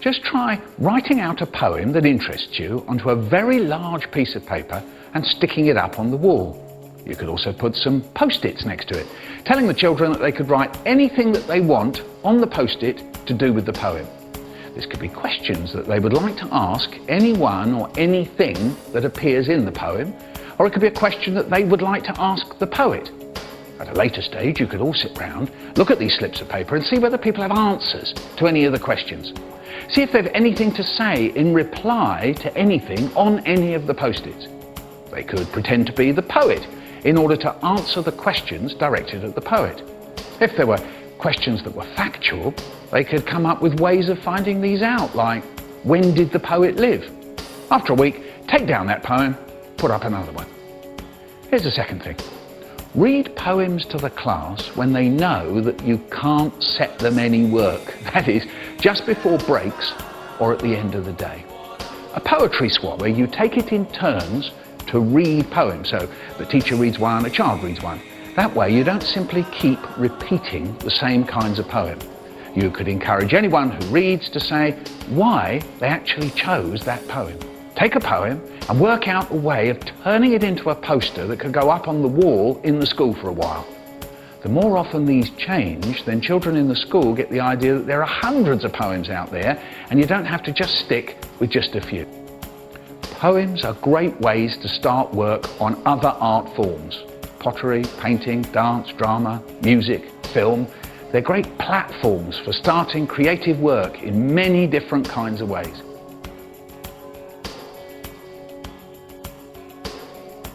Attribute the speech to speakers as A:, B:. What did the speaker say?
A: Just try writing out a poem that interests you onto a very large piece of paper and sticking it up on the wall. You could also put some post-its next to it, telling the children that they could write anything that they want on the post-it to do with the poem. This could be questions that they would like to ask anyone or anything that appears in the poem, or it could be a question that they would like to ask the poet. At a later stage, you could all sit round, look at these slips of paper and see whether people have answers to any of the questions. See if they have anything to say in reply to anything on any of the post-its. They could pretend to be the poet in order to answer the questions directed at the poet. If there were questions that were factual, they could come up with ways of finding these out, like, when did the poet live? After a week, take down that poem, put up another one. Here's the second thing. Read poems to the class when they know that you can't set them any work. That is, just before breaks or at the end of the day. A poetry swap where you take it in turns to read poems. So the teacher reads one, a child reads one. That way you don't simply keep repeating the same kinds of poem. You could encourage anyone who reads to say why they actually chose that poem. Take a poem and work out a way of turning it into a poster that could go up on the wall in the school for a while. The more often these change, then children in the school get the idea that there are hundreds of poems out there and you don't have to just stick with just a few. Poems are great ways to start work on other art forms. Pottery, painting, dance, drama, music, film. They're great platforms for starting creative work in many different kinds of ways.